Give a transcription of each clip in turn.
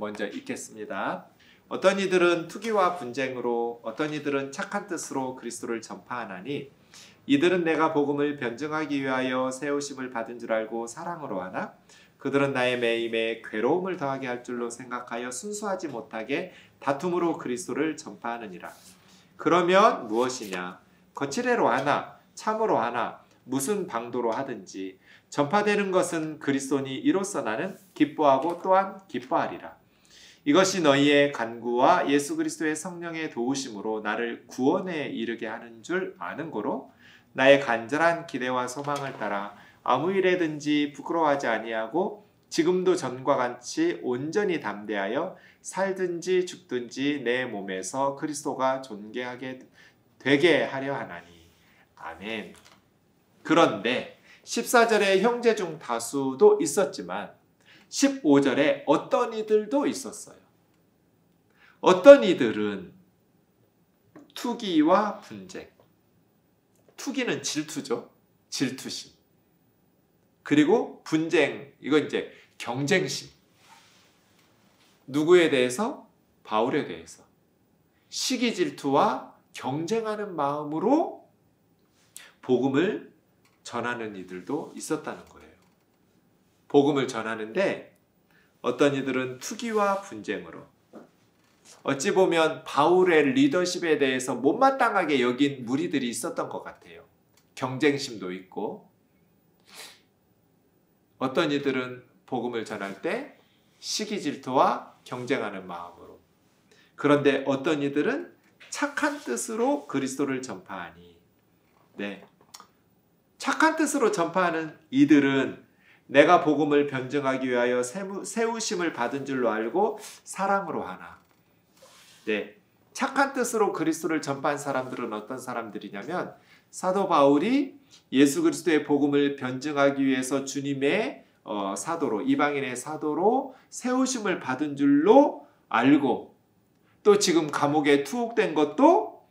먼저 읽겠습니다. 어떤 이들은 투기와 분쟁으로 어떤 이들은 착한 뜻으로 그리스도를 전파하나니 이들은 내가 복음을 변증하기 위하여 세우심을 받은 줄 알고 사랑으로 하나 그들은 나의 매임에 괴로움을 더하게 할 줄로 생각하여 순수하지 못하게 다툼으로 그리스도를 전파하느니라. 그러면 무엇이냐? 거칠애로 하나 참으로 하나 무슨 방도로 하든지 전파되는 것은 그리스도니 이로써 나는 기뻐하고 또한 기뻐하리라. 이것이 너희의 간구와 예수 그리스도의 성령의 도우심으로 나를 구원에 이르게 하는 줄 아는 고로 나의 간절한 기대와 소망을 따라 아무 일에든지 부끄러워하지 아니하고 지금도 전과 같이 온전히 담대하여 살든지 죽든지 내 몸에서 그리스도가 존귀하게 되게 하려 하나니. 아멘. 그런데 14절에 형제 중 다수도 있었지만 15절에 어떤 이들도 있었어요. 어떤 이들은 투기와 분쟁. 투기는 질투죠. 질투심. 그리고 분쟁, 이건 이제 경쟁심. 누구에 대해서? 바울에 대해서. 시기 질투와 경쟁하는 마음으로 복음을 전하는 이들도 있었다는 거예요. 복음을 전하는데 어떤 이들은 투기와 분쟁으로 어찌 보면 바울의 리더십에 대해서 못마땅하게 여긴 무리들이 있었던 것 같아요. 경쟁심도 있고 어떤 이들은 복음을 전할 때 시기 질투와 경쟁하는 마음으로 그런데 어떤 이들은 착한 뜻으로 그리스도를 전파하니 네. 착한 뜻으로 전파하는 이들은 내가 복음을 변증하기 위하여 세우심을 받은 줄로 알고 사랑으로 하나. 네. 착한 뜻으로 그리스도를 전파한 사람들은 어떤 사람들이냐면 사도 바울이 예수 그리스도의 복음을 변증하기 위해서 주님의 사도로 이방인의 사도로 세우심을 받은 줄로 알고 또 지금 감옥에 투옥된 것도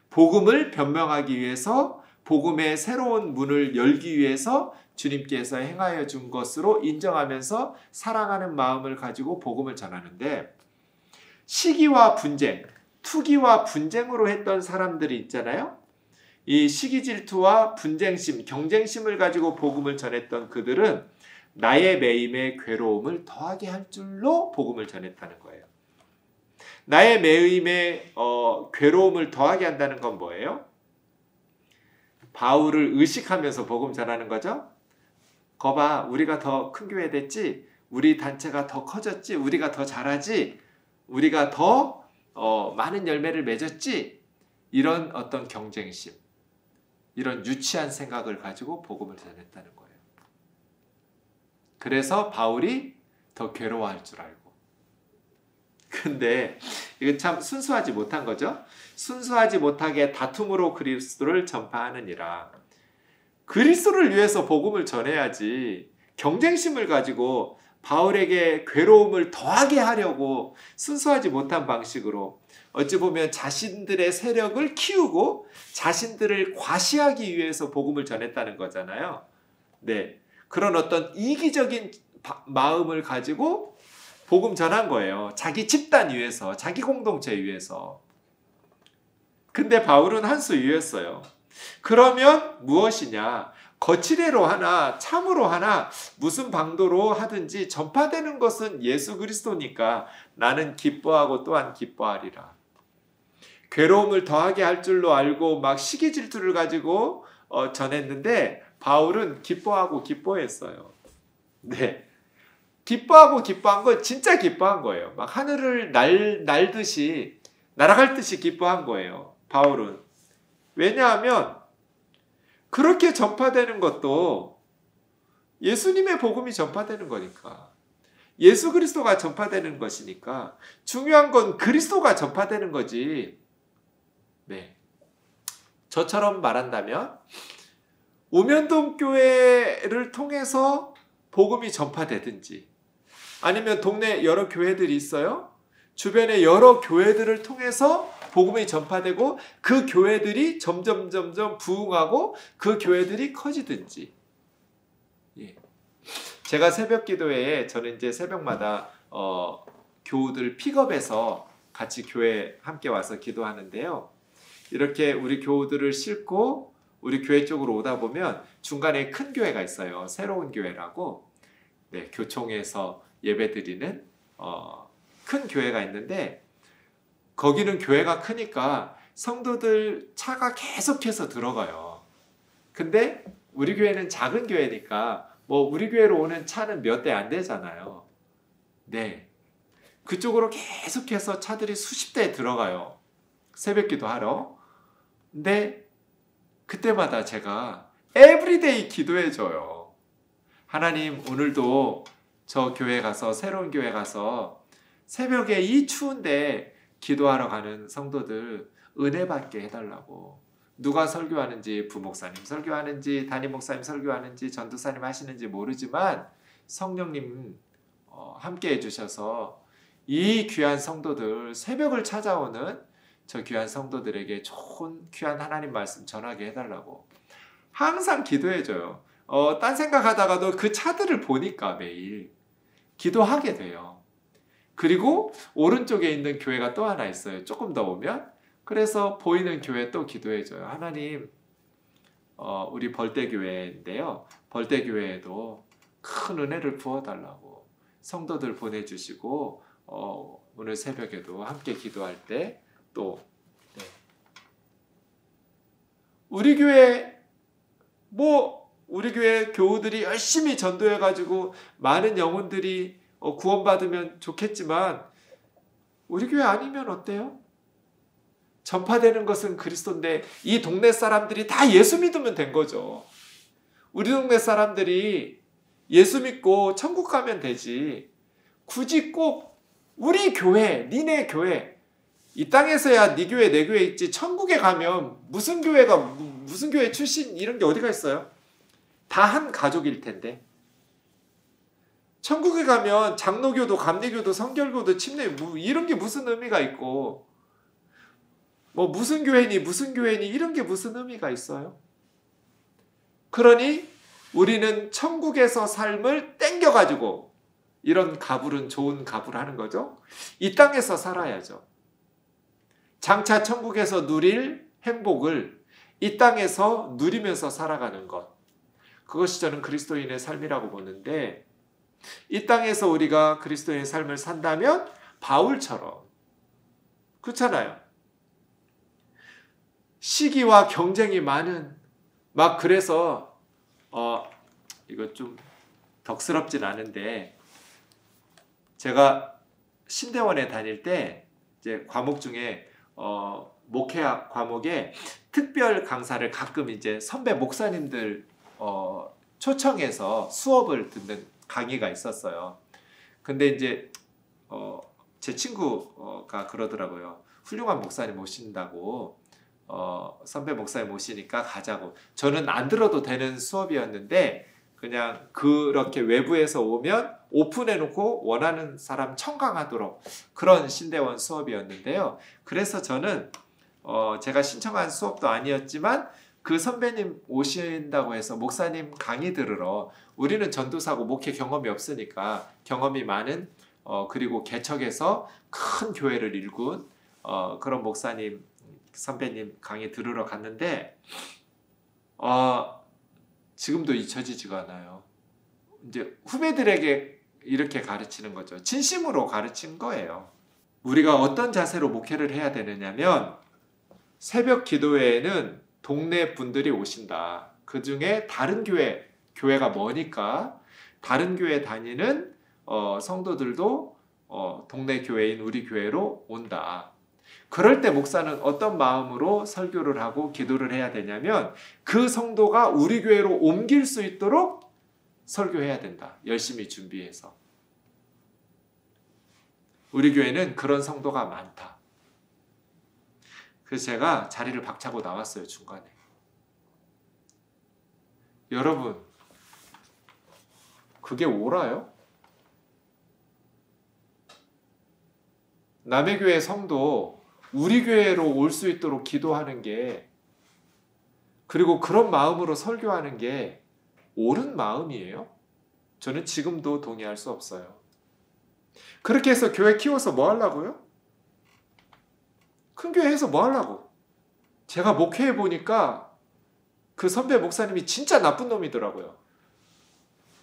복음을 변명하기 위해서 복음의 새로운 문을 열기 위해서 주님께서 행하여 준 것으로 인정하면서 사랑하는 마음을 가지고 복음을 전하는데 시기와 분쟁, 투기와 분쟁으로 했던 사람들이 있잖아요. 이 시기 질투와 분쟁심, 경쟁심을 가지고 복음을 전했던 그들은 나의 매임에 괴로움을 더하게 할 줄로 복음을 전했다는 거예요. 나의 매임에 괴로움을 더하게 한다는 건 뭐예요? 바울을 의식하면서 복음 전하는 거죠. 거봐, 우리가 더 큰 교회 됐지? 우리 단체가 더 커졌지? 우리가 더 잘하지? 우리가 더 많은 열매를 맺었지? 이런 어떤 경쟁심, 이런 유치한 생각을 가지고 복음을 전했다는 거예요. 그래서 바울이 더 괴로워할 줄 알고. 근데 이거 참 순수하지 못한 거죠. 순수하지 못하게 다툼으로 그리스도를 전파하느니라. 그리스도를 위해서 복음을 전해야지 경쟁심을 가지고 바울에게 괴로움을 더하게 하려고 순수하지 못한 방식으로 어찌 보면 자신들의 세력을 키우고 자신들을 과시하기 위해서 복음을 전했다는 거잖아요. 네, 그런 어떤 이기적인 마음을 가지고 복음 전한 거예요. 자기 집단 위해서, 자기 공동체 위해서. 근데 바울은 한 수 위였어요. 그러면 무엇이냐? 거칠애로 하나 참으로 하나 무슨 방도로 하든지 전파되는 것은 예수 그리스도니까 나는 기뻐하고 또한 기뻐하리라. 괴로움을 더하게 할 줄로 알고 막 시기 질투를 가지고 전했는데 바울은 기뻐하고 기뻐했어요. 네. 기뻐하고 기뻐한 건 진짜 기뻐한 거예요. 막 하늘을 날듯이 날아갈 듯이 기뻐한 거예요. 바울은. 왜냐하면 그렇게 전파되는 것도 예수님의 복음이 전파되는 거니까. 예수 그리스도가 전파되는 것이니까 중요한 건 그리스도가 전파되는 거지. 네. 저처럼 말한다면 우면동 교회를 통해서 복음이 전파되든지 아니면 동네 여러 교회들이 있어요. 주변에 여러 교회들을 통해서 복음이 전파되고 그 교회들이 점점 부흥하고 그 교회들이 커지든지. 예. 제가 새벽 기도회에 저는 이제 새벽마다 교우들 픽업해서 같이 교회 함께 와서 기도하는데요. 이렇게 우리 교우들을 싣고 우리 교회 쪽으로 오다 보면 중간에 큰 교회가 있어요. 새로운 교회라고. 네, 교총에서 예배드리는 큰 교회가 있는데 거기는 교회가 크니까 성도들 차가 계속해서 들어가요. 근데 우리 교회는 작은 교회니까 뭐 우리 교회로 오는 차는 몇 대 안 되잖아요. 네, 그쪽으로 계속해서 차들이 수십 대 들어가요. 새벽기도 하러. 근데 그때마다 제가 에브리데이 기도해줘요. 하나님, 오늘도 저 교회 가서, 새로운 교회 가서 새벽에 이 추운데 기도하러 가는 성도들 은혜 받게 해달라고. 누가 설교하는지, 부목사님 설교하는지, 담임 목사님 설교하는지, 전도사님 하시는지 모르지만 성령님 함께 해주셔서 이 귀한 성도들, 새벽을 찾아오는 저 귀한 성도들에게 좋은 귀한 하나님 말씀 전하게 해달라고 항상 기도해줘요. 딴 생각하다가도 그 차들을 보니까 매일 기도하게 돼요. 그리고 오른쪽에 있는 교회가 또 하나 있어요. 조금 더 오면. 그래서 보이는 교회 또 기도해줘요. 하나님, 우리 벌떼교회인데요. 벌떼교회에도 큰 은혜를 부어달라고 성도들 보내주시고 오늘 새벽에도 함께 기도할 때 또 우리 교회 우리 교회 교우들이 열심히 전도해가지고 많은 영혼들이 구원받으면 좋겠지만 우리 교회 아니면 어때요? 전파되는 것은 그리스도인데 이 동네 사람들이 다 예수 믿으면 된 거죠. 우리 동네 사람들이 예수 믿고 천국 가면 되지. 굳이 꼭 우리 교회, 니네 교회, 이 땅에서야 네 교회, 내 교회 있지 천국에 가면 무슨 교회가 무슨 교회 출신 이런 게 어디가 있어요? 다 한 가족일 텐데. 천국에 가면 장로교도, 감리교도, 성결교도, 침례 이런 게 무슨 의미가 있고 뭐 무슨 교회니 무슨 교회니 이런 게 무슨 의미가 있어요? 그러니 우리는 천국에서 삶을 땡겨가지고 이런 가불은 좋은 가불을 하는 거죠. 이 땅에서 살아야죠. 장차 천국에서 누릴 행복을 이 땅에서 누리면서 살아가는 것. 그것이 저는 그리스도인의 삶이라고 보는데 이 땅에서 우리가 그리스도인의 삶을 산다면 바울처럼 그렇잖아요. 시기와 경쟁이 많은 그래서 이거 좀 덕스럽진 않은데 제가 신대원에 다닐 때 이제 과목 중에 목회학 과목에 특별 강사를 가끔 이제 선배 목사님들 초청해서 수업을 듣는 강의가 있었어요. 근데 이제 제 친구가 그러더라고요. 훌륭한 목사님 모신다고 선배 목사님 모시니까 가자고. 저는 안 들어도 되는 수업이었는데 그냥 그렇게 외부에서 오면 오픈해놓고 원하는 사람 청강하도록 그런 신대원 수업이었는데요. 그래서 저는 제가 신청한 수업도 아니었지만 그 선배님 오신다고 해서 목사님 강의 들으러 우리는 전도사고 목회 경험이 없으니까 경험이 많은 그리고 개척에서 큰 교회를 일군 그런 목사님 선배님 강의 들으러 갔는데 지금도 잊혀지지가 않아요. 이제 후배들에게 이렇게 가르치는 거죠. 진심으로 가르친 거예요. 우리가 어떤 자세로 목회를 해야 되느냐면 새벽 기도회에는 동네 분들이 오신다. 그 중에 다른 교회가 머니까 다른 교회 다니는 성도들도 동네 교회인 우리 교회로 온다. 그럴 때 목사는 어떤 마음으로 설교를 하고 기도를 해야 되냐면 그 성도가 우리 교회로 옮길 수 있도록 설교해야 된다. 열심히 준비해서. 우리 교회는 그런 성도가 많다. 그래서 제가 자리를 박차고 나왔어요. 중간에. 여러분, 그게 옳아요? 남의 교회 성도 우리 교회로 올 수 있도록 기도하는 게 그리고 그런 마음으로 설교하는 게 옳은 마음이에요? 저는 지금도 동의할 수 없어요. 그렇게 해서 교회 키워서 뭐 하려고요? 큰 교회 해서 뭐 하려고? 제가 목회해 보니까 그 선배 목사님이 진짜 나쁜 놈이더라고요.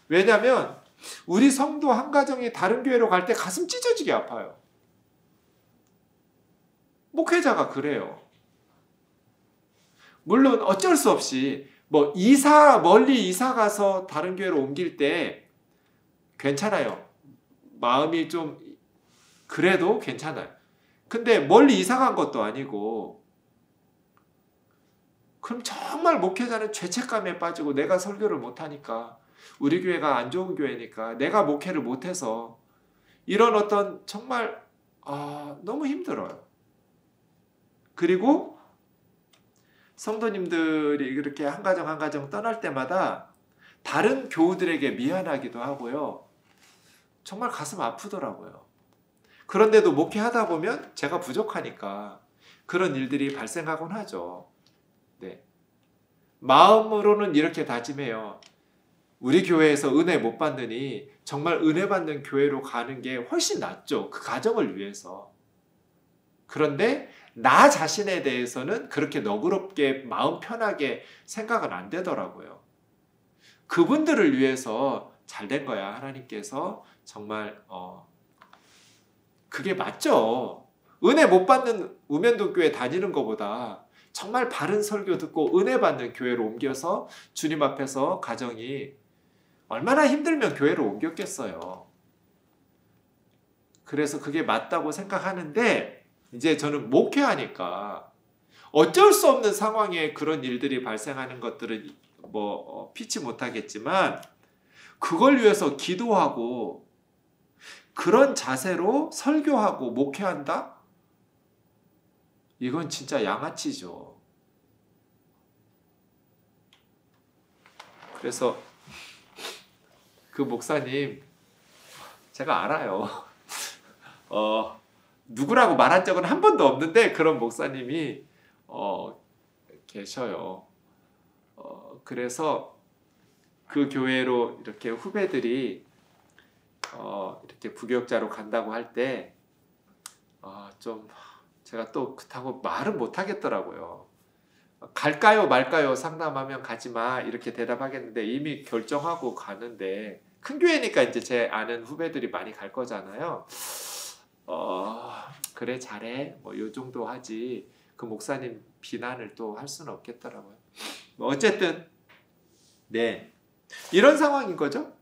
왜냐면 우리 성도 한 가정이 다른 교회로 갈 때 가슴 찢어지게 아파요. 목회자가 그래요. 물론 어쩔 수 없이 뭐 멀리 이사 가서 다른 교회로 옮길 때 괜찮아요. 마음이 좀 그래도 괜찮아요. 근데 멀리 이사 간 것도 아니고 그럼 정말 목회자는 죄책감에 빠지고 내가 설교를 못하니까 우리 교회가 안 좋은 교회니까 내가 목회를 못해서 이런 어떤 정말 너무 힘들어요. 그리고 성도님들이 그렇게 한 가정 한 가정 떠날 때마다 다른 교우들에게 미안하기도 하고요. 정말 가슴 아프더라고요. 그런데도 목회하다 보면 제가 부족하니까 그런 일들이 발생하곤 하죠. 네. 마음으로는 이렇게 다짐해요. 우리 교회에서 은혜 못 받느니 정말 은혜 받는 교회로 가는 게 훨씬 낫죠. 그 가정을 위해서. 그런데 나 자신에 대해서는 그렇게 너그럽게 마음 편하게 생각은 안 되더라고요. 그분들을 위해서 잘된 거야. 하나님께서 정말 그게 맞죠. 은혜 못 받는 우면도교회 다니는 것보다 정말 바른 설교 듣고 은혜 받는 교회로 옮겨서 주님 앞에서 가정이 얼마나 힘들면 교회로 옮겼겠어요. 그래서 그게 맞다고 생각하는데 이제 저는 목회하니까 어쩔 수 없는 상황에 그런 일들이 발생하는 것들은 피치 못하겠지만 그걸 위해서 기도하고 그런 자세로 설교하고 목회한다? 이건 진짜 양아치죠. 그래서 그 목사님 제가 알아요. 누구라고 말한 적은 한 번도 없는데 그런 목사님이 계셔요. 그래서 그 교회로 이렇게 후배들이 이렇게 부교육자로 간다고 할 때 좀 제가 또 그렇다고 말은 못 하겠더라고요. 갈까요 말까요 상담하면 가지마 이렇게 대답하겠는데 이미 결정하고 가는데 큰 교회니까 이제 제 아는 후배들이 많이 갈 거잖아요. 그래 잘해 요 정도 하지 그 목사님 비난을 또 할 수는 없겠더라고요. 어쨌든 네 이런 상황인 거죠.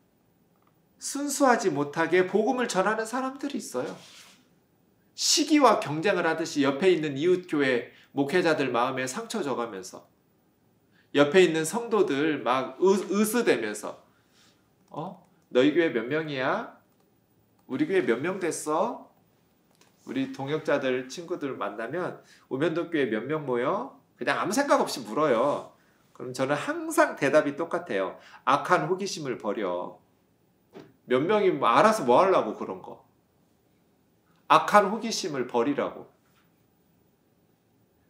순수하지 못하게 복음을 전하는 사람들이 있어요. 시기와 경쟁을 하듯이 옆에 있는 이웃교회 목회자들 마음에 상처 줘가면서 옆에 있는 성도들 막 으스대면서 너희 교회 몇 명이야? 우리 교회 몇 명 됐어? 우리 동역자들 친구들 만나면 우면도교회 몇 명 모여? 그냥 아무 생각 없이 물어요. 그럼 저는 항상 대답이 똑같아요. 악한 호기심을 버려. 몇 명이 알아서 뭐 하려고 그런 거. 악한 호기심을 버리라고.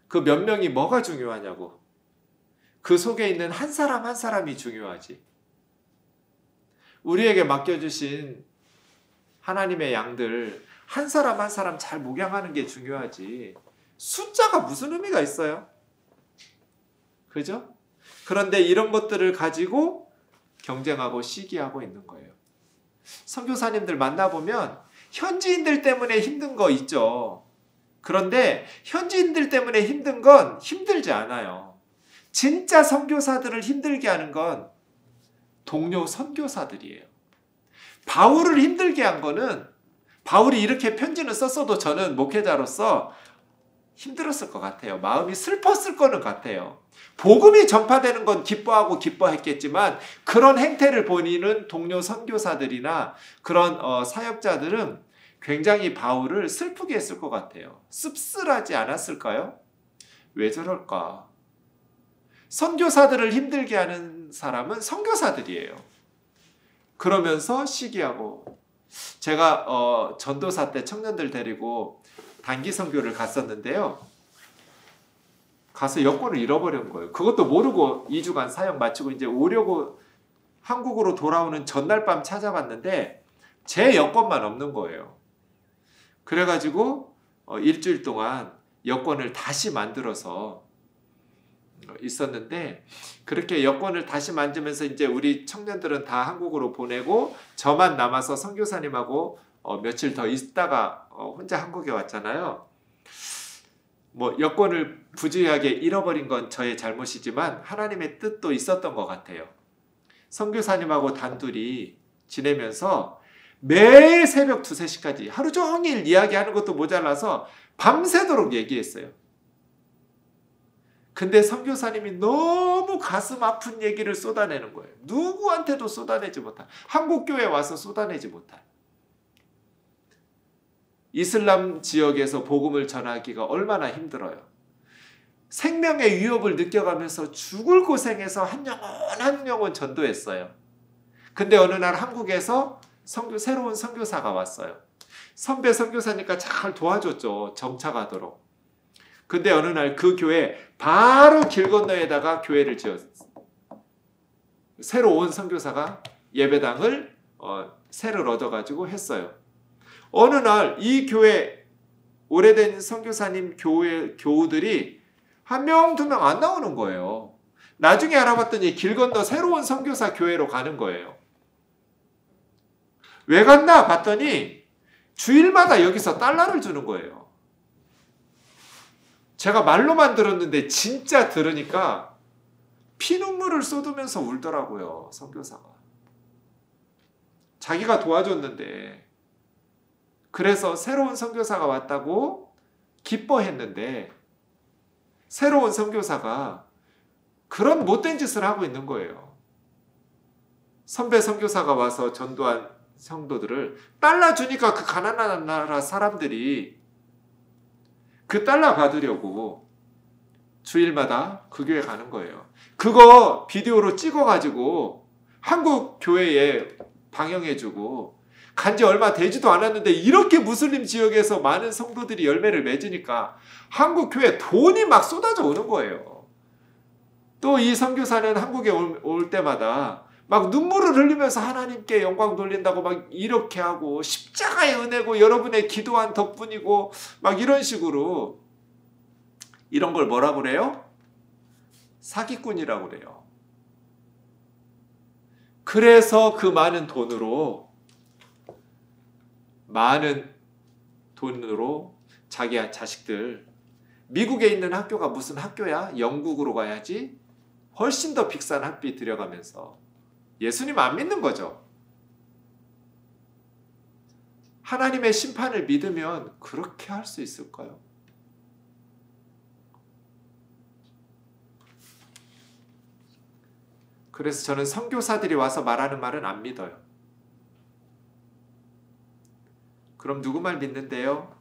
그 몇 명이 뭐가 중요하냐고. 그 속에 있는 한 사람 한 사람이 중요하지. 우리에게 맡겨주신 하나님의 양들 한 사람 한 사람 잘 목양하는 게 중요하지. 숫자가 무슨 의미가 있어요? 그죠? 그런데 이런 것들을 가지고 경쟁하고 시기하고 있는 거예요. 선교사님들 만나보면 현지인들 때문에 힘든 거 있죠. 그런데 현지인들 때문에 힘든 건 힘들지 않아요. 진짜 선교사들을 힘들게 하는 건 동료 선교사들이에요. 바울을 힘들게 한 거는 바울이 이렇게 편지는 썼어도 저는 목회자로서 힘들었을 것 같아요. 마음이 슬펐을 거는 같아요. 복음이 전파되는 건 기뻐하고 기뻐했겠지만 그런 행태를 보이는 동료 선교사들이나 그런 사역자들은 굉장히 바울을 슬프게 했을 것 같아요. 씁쓸하지 않았을까요? 왜 저럴까? 선교사들을 힘들게 하는 사람은 선교사들이에요. 그러면서 시기하고 제가 전도사 때 청년들 데리고 단기 선교를 갔었는데요. 가서 여권을 잃어버린 거예요. 그것도 모르고 2주간 사역 마치고 이제 오려고 한국으로 돌아오는 전날 밤 찾아봤는데 제 여권만 없는 거예요. 그래가지고 일주일 동안 여권을 다시 만들어서 있었는데, 그렇게 여권을 다시 만들면서 이제 우리 청년들은 다 한국으로 보내고 저만 남아서 선교사님하고 며칠 더 있다가 혼자 한국에 왔잖아요. 뭐 여권을 부주의하게 잃어버린 건 저의 잘못이지만 하나님의 뜻도 있었던 것 같아요. 선교사님하고 단둘이 지내면서 매일 새벽 2, 3시까지 하루 종일 이야기하는 것도 모자라서 밤새도록 얘기했어요. 근데 선교사님이 너무 가슴 아픈 얘기를 쏟아내는 거예요. 누구한테도 쏟아내지 못한, 한국교회에 와서 쏟아내지 못한. 이슬람 지역에서 복음을 전하기가 얼마나 힘들어요. 생명의 위협을 느껴가면서 죽을 고생해서 한 영혼 한 영혼 전도했어요. 근데 어느 날 한국에서 새로운 선교사가 왔어요. 선배 선교사니까 잘 도와줬죠. 정착하도록. 근데 어느 날 그 교회 바로 길 건너에다가 교회를 지었어요. 새로 온 선교사가 예배당을 새를 얻어가지고 했어요. 어느 날 이 교회 오래된 선교사님 교우들이 1명, 2명 안 나오는 거예요. 나중에 알아봤더니 길 건너 새로운 선교사 교회로 가는 거예요. 왜 갔나 봤더니 주일마다 여기서 달러를 주는 거예요. 제가 말로만 들었는데 진짜 들으니까 피눈물을 쏟으면서 울더라고요. 선교사가. 자기가 도와줬는데. 그래서 새로운 선교사가 왔다고 기뻐했는데 새로운 선교사가 그런 못된 짓을 하고 있는 거예요. 선배 선교사가 와서 전도한 성도들을 달러 주니까 그 가난한 나라 사람들이 그 달러 받으려고 주일마다 그 교회 가는 거예요. 그거 비디오로 찍어가지고 한국 교회에 방영해주고 간지 얼마 되지도 않았는데 이렇게 무슬림 지역에서 많은 성도들이 열매를 맺으니까 한국 교회에 돈이 막 쏟아져 오는 거예요. 또 이 선교사는 한국에 올 때마다 막 눈물을 흘리면서 하나님께 영광 돌린다고 막 이렇게 하고 십자가의 은혜고 여러분의 기도한 덕분이고 막 이런 식으로 이런 걸 뭐라고 그래요? 사기꾼이라고 그래요. 그래서 그 많은 돈으로 자기 자식들 미국에 있는 학교가 무슨 학교야? 영국으로 가야지. 훨씬 더 비싼 학비 들여가면서 예수님 안 믿는 거죠. 하나님의 심판을 믿으면 그렇게 할 수 있을까요? 그래서 저는 선교사들이 와서 말하는 말은 안 믿어요. 그럼 누구 말 믿는데요?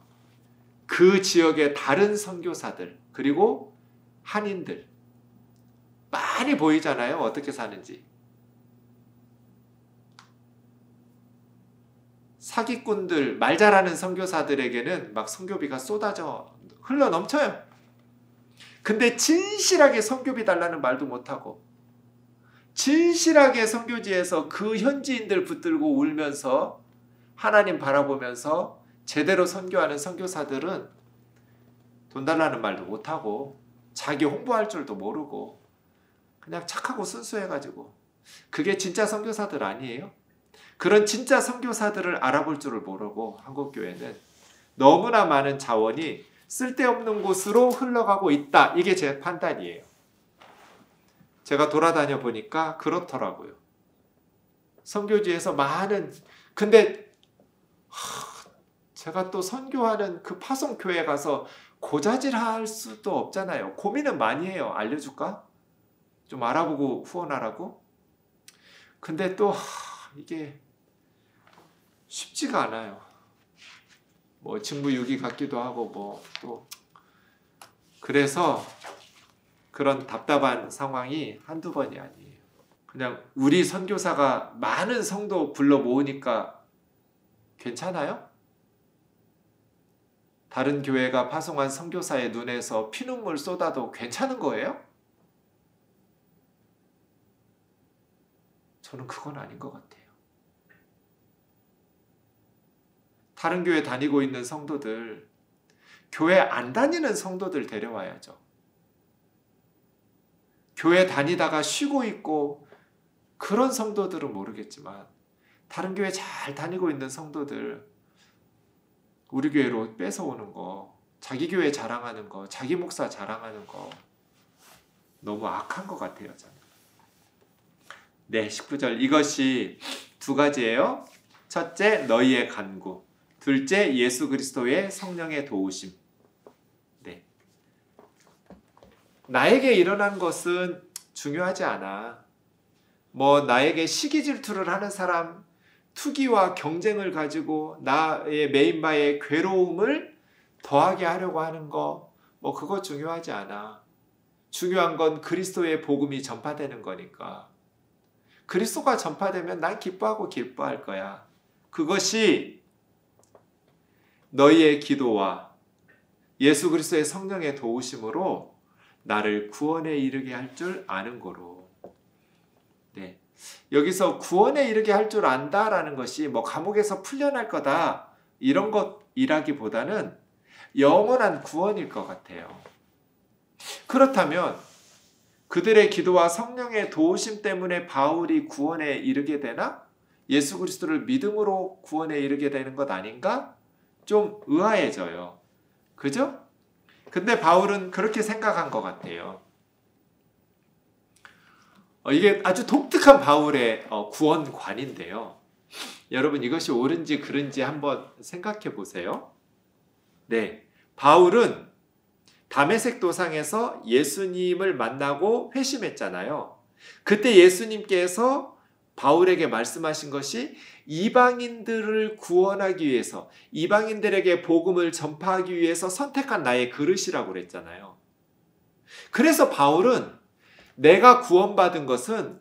그 지역의 다른 선교사들 그리고 한인들 많이 보이잖아요. 어떻게 사는지. 사기꾼들, 말 잘하는 선교사들에게는 막 선교비가 쏟아져 흘러 넘쳐요. 근데 진실하게 선교비 달라는 말도 못하고 진실하게 선교지에서 그 현지인들 붙들고 울면서 하나님 바라보면서 제대로 선교하는 선교사들은 돈 달라는 말도 못하고 자기 홍보할 줄도 모르고 그냥 착하고 순수해가지고 그게 진짜 선교사들 아니에요? 그런 진짜 선교사들을 알아볼 줄을 모르고 한국교회는 너무나 많은 자원이 쓸데없는 곳으로 흘러가고 있다. 이게 제 판단이에요. 제가 돌아다녀 보니까 그렇더라고요. 선교지에서 근데 제가 또 선교하는 그 파송교회 가서 고자질할 수도 없잖아요. 고민은 많이 해요. 알려줄까? 좀 알아보고 후원하라고? 근데 또 이게 쉽지가 않아요. 뭐 직무유기 같기도 하고 또 그래서 그런 답답한 상황이 한두 번이 아니에요. 그냥 우리 선교사가 많은 성도 불러 모으니까 괜찮아요? 다른 교회가 파송한 선교사의 눈에서 피눈물 쏟아도 괜찮은 거예요? 저는 그건 아닌 것 같아요. 다른 교회 다니고 있는 성도들, 교회 안 다니는 성도들 데려와야죠. 교회 다니다가 쉬고 있고 그런 성도들은 모르겠지만 다른 교회 잘 다니고 있는 성도들 우리 교회로 뺏어오는 거, 자기 교회 자랑하는 거, 자기 목사 자랑하는 거 너무 악한 것 같아요. 저는. 네, 19절 이것이 두 가지예요. 첫째, 너희의 간구. 둘째, 예수 그리스도의 성령의 도우심. 네. 나에게 일어난 것은 중요하지 않아. 나에게 시기 질투를 하는 사람, 투기와 경쟁을 가지고 나의 메인바의 괴로움을 더하게 하려고 하는 거, 그거 중요하지 않아. 중요한 건 그리스도의 복음이 전파되는 거니까. 그리스도가 전파되면 난 기뻐하고 기뻐할 거야. 그것이 너희의 기도와 예수 그리스도의 성령의 도우심으로 나를 구원에 이르게 할 줄 아는 거로. 네. 여기서 구원에 이르게 할 줄 안다라는 것이 감옥에서 풀려날 거다 이런 것이라기보다는 영원한 구원일 것 같아요. 그렇다면 그들의 기도와 성령의 도우심 때문에 바울이 구원에 이르게 되나? 예수 그리스도를 믿음으로 구원에 이르게 되는 것 아닌가? 좀 의아해져요. 그죠? 근데 바울은 그렇게 생각한 것 같아요. 이게 아주 독특한 바울의 구원관인데요. 여러분 이것이 옳은지 그른지 한번 생각해 보세요. 네, 바울은 다메섹 도상에서 예수님을 만나고 회심했잖아요. 그때 예수님께서 바울에게 말씀하신 것이 이방인들을 구원하기 위해서, 이방인들에게 복음을 전파하기 위해서 선택한 나의 그릇이라고 그랬잖아요. 그래서 바울은 내가 구원받은 것은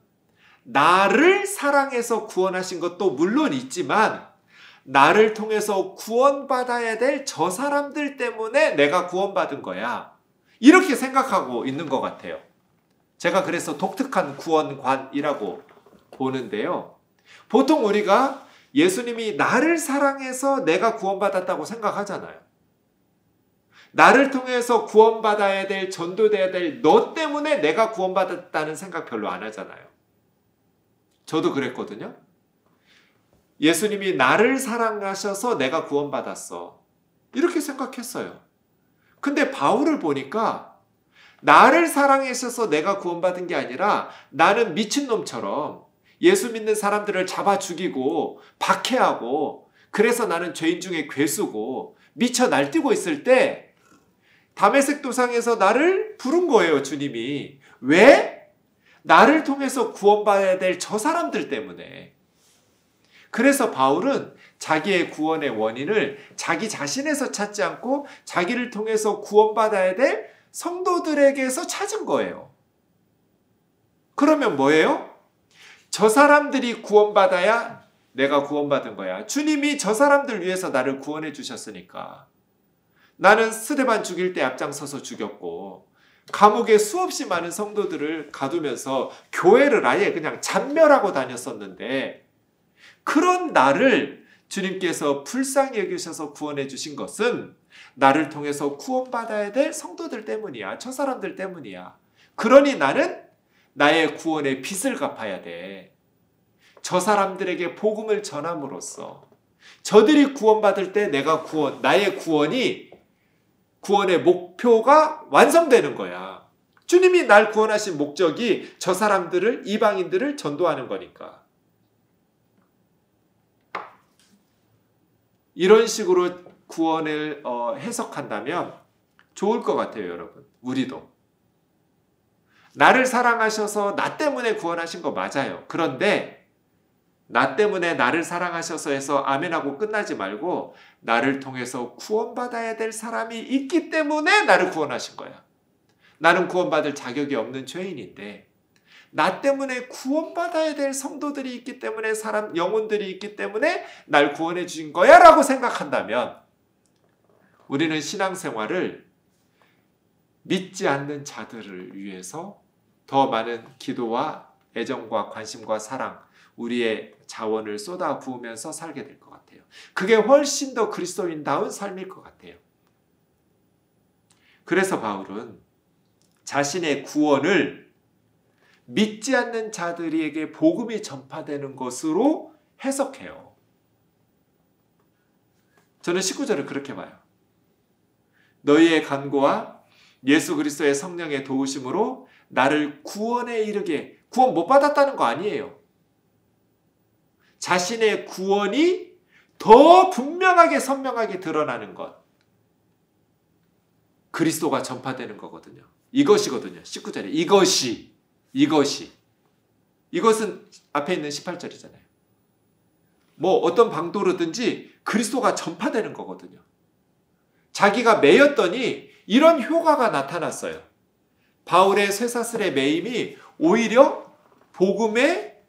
나를 사랑해서 구원하신 것도 물론 있지만 나를 통해서 구원받아야 될 저 사람들 때문에 내가 구원받은 거야. 이렇게 생각하고 있는 것 같아요. 제가 그래서 독특한 구원관이라고 보는데요. 보통 우리가 예수님이 나를 사랑해서 내가 구원받았다고 생각하잖아요. 나를 통해서 구원받아야 될, 전도돼야 될 너 때문에 내가 구원받았다는 생각 별로 안 하잖아요. 저도 그랬거든요. 예수님이 나를 사랑하셔서 내가 구원받았어. 이렇게 생각했어요. 근데 바울을 보니까 나를 사랑하셔서 내가 구원받은 게 아니라 나는 미친놈처럼 예수 믿는 사람들을 잡아 죽이고 박해하고 그래서 나는 죄인 중에 괴수고 미쳐 날뛰고 있을 때 다메섹 도상에서 나를 부른 거예요, 주님이. 왜? 나를 통해서 구원받아야 될 저 사람들 때문에. 그래서 바울은 자기의 구원의 원인을 자기 자신에서 찾지 않고 자기를 통해서 구원받아야 될 성도들에게서 찾은 거예요. 그러면 뭐예요? 저 사람들이 구원받아야 내가 구원받은 거야. 주님이 저 사람들 위해서 나를 구원해 주셨으니까. 나는 스데반 죽일 때 앞장서서 죽였고 감옥에 수없이 많은 성도들을 가두면서 교회를 아예 그냥 잔멸하고 다녔었는데 그런 나를 주님께서 불쌍히 여기셔서 구원해 주신 것은 나를 통해서 구원받아야 될 성도들 때문이야. 저 사람들 때문이야. 그러니 나는 나의 구원의 빚을 갚아야 돼. 저 사람들에게 복음을 전함으로써 저들이 구원받을 때 나의 구원의 목표가 완성되는 거야. 주님이 날 구원하신 목적이 저 사람들을, 이방인들을 전도하는 거니까. 이런 식으로 구원을 해석한다면 좋을 것 같아요, 여러분. 우리도. 나를 사랑하셔서 나 때문에 구원하신 거 맞아요. 그런데 나 때문에 나를 사랑하셔서 해서 아멘하고 끝나지 말고 나를 통해서 구원받아야 될 사람이 있기 때문에 나를 구원하신 거야. 나는 구원받을 자격이 없는 죄인인데 나 때문에 구원받아야 될 성도들이 있기 때문에 영혼들이 있기 때문에 날 구원해 주신 거야 라고 생각한다면 우리는 신앙생활을 믿지 않는 자들을 위해서 더 많은 기도와 애정과 관심과 사랑, 우리의 자원을 쏟아 부으면서 살게 될 것 같아요. 그게 훨씬 더 그리스도인다운 삶일 것 같아요. 그래서 바울은 자신의 구원을 믿지 않는 자들에게 복음이 전파되는 것으로 해석해요. 저는 19절을 그렇게 봐요. 너희의 간구와 예수 그리스도의 성령의 도우심으로 나를 구원에 이르게, 구원 못 받았다는 거 아니에요. 자신의 구원이 더 분명하게 선명하게 드러나는 것. 그리스도가 전파되는 거거든요. 이것이거든요. 19절에 이것은 앞에 있는 18절이잖아요. 뭐 어떤 방도로든지 그리스도가 전파되는 거거든요. 자기가 매였더니 이런 효과가 나타났어요. 바울의 쇠사슬의 매임이 오히려 복음의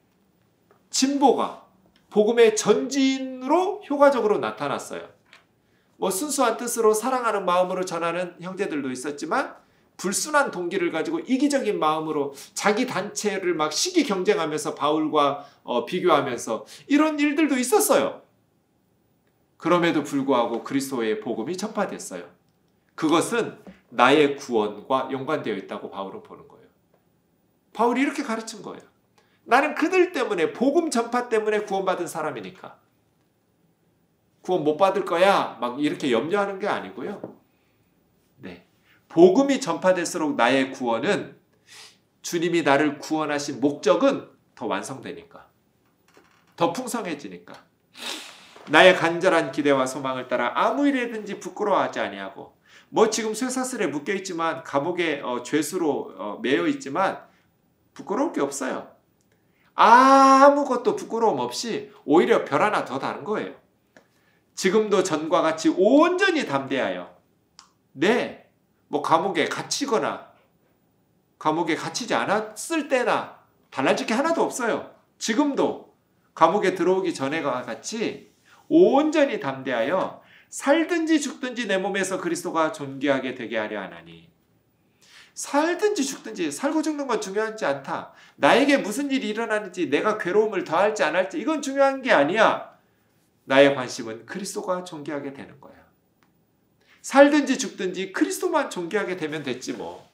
진보가, 복음의 전진으로 효과적으로 나타났어요. 뭐 순수한 뜻으로 사랑하는 마음으로 전하는 형제들도 있었지만 불순한 동기를 가지고 이기적인 마음으로 자기 단체를 막 시기 경쟁하면서 바울과 비교하면서 이런 일들도 있었어요. 그럼에도 불구하고 그리스도의 복음이 전파됐어요. 그것은 나의 구원과 연관되어 있다고 바울은 보는 거예요. 바울이 이렇게 가르친 거예요. 나는 그들 때문에, 복음 전파 때문에 구원받은 사람이니까. 구원 못 받을 거야 막 이렇게 염려하는 게 아니고요. 네, 복음이 전파될수록 나의 구원은, 주님이 나를 구원하신 목적은 더 완성되니까, 더 풍성해지니까. 나의 간절한 기대와 소망을 따라 아무 일이든지 부끄러워하지 아니하고, 뭐 지금 쇠사슬에 묶여있지만, 감옥에 죄수로 매여 있지만 부끄러울 게 없어요. 아무것도 부끄러움 없이 오히려 별 하나 더 다른 거예요. 지금도 전과 같이 온전히 담대하여, 네, 뭐 감옥에 갇히거나 감옥에 갇히지 않았을 때나 달라질 게 하나도 없어요. 지금도 감옥에 들어오기 전에와 같이 온전히 담대하여 살든지 죽든지 내 몸에서 그리스도가 존귀하게 되게 하려 하나니. 살든지 죽든지, 살고 죽는 건 중요하지 않다. 나에게 무슨 일이 일어나는지, 내가 괴로움을 더할지 안 할지, 이건 중요한 게 아니야. 나의 관심은 그리스도가 존귀하게 되는 거야. 살든지 죽든지 그리스도만 존귀하게 되면 됐지 뭐.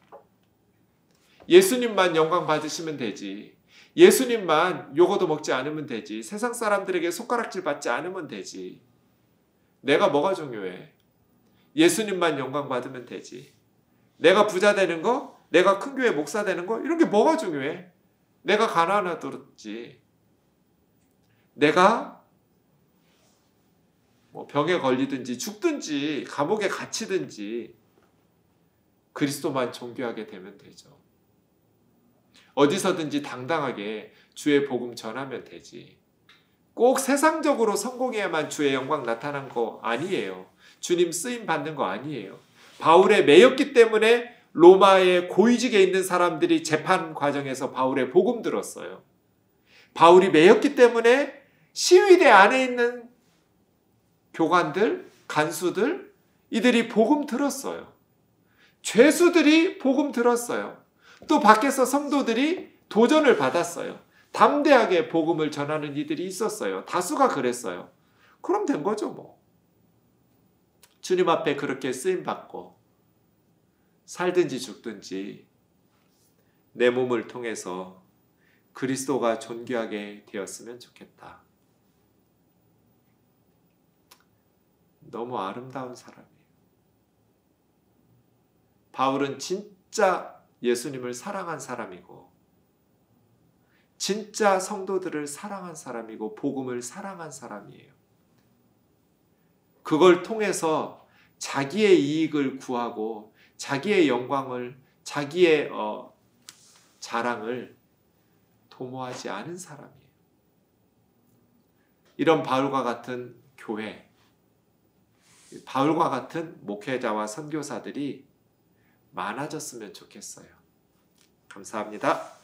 예수님만 영광 받으시면 되지. 예수님만 요거도 먹지 않으면 되지. 세상 사람들에게 손가락질 받지 않으면 되지. 내가 뭐가 중요해? 예수님만 영광 받으면 되지. 내가 부자 되는 거, 내가 큰 교회 목사 되는 거, 이런 게 뭐가 중요해? 내가 가난하더지. 내가 뭐 병에 걸리든지 죽든지 감옥에 갇히든지 그리스도만 존귀하게 되면 되죠. 어디서든지 당당하게 주의 복음 전하면 되지. 꼭 세상적으로 성공해야만 주의 영광 나타난 거 아니에요. 주님 쓰임 받는 거 아니에요. 바울의 매였기 때문에 로마의 고위직에 있는 사람들이 재판 과정에서 바울의 복음 들었어요. 바울이 매였기 때문에 시위대 안에 있는 교관들, 간수들, 이들이 복음 들었어요. 죄수들이 복음 들었어요. 또 밖에서 성도들이 도전을 받았어요. 담대하게 복음을 전하는 이들이 있었어요. 다수가 그랬어요. 그럼 된 거죠 뭐. 주님 앞에 그렇게 쓰임받고 살든지 죽든지 내 몸을 통해서 그리스도가 존귀하게 되었으면 좋겠다. 너무 아름다운 사람이에요. 바울은 진짜 예수님을 사랑한 사람이고, 진짜 성도들을 사랑한 사람이고, 복음을 사랑한 사람이에요. 그걸 통해서 자기의 이익을 구하고 자기의 영광을, 자기의 자랑을 도모하지 않은 사람이에요. 이런 바울과 같은 교회, 바울과 같은 목회자와 선교사들이 많아졌으면 좋겠어요. 감사합니다.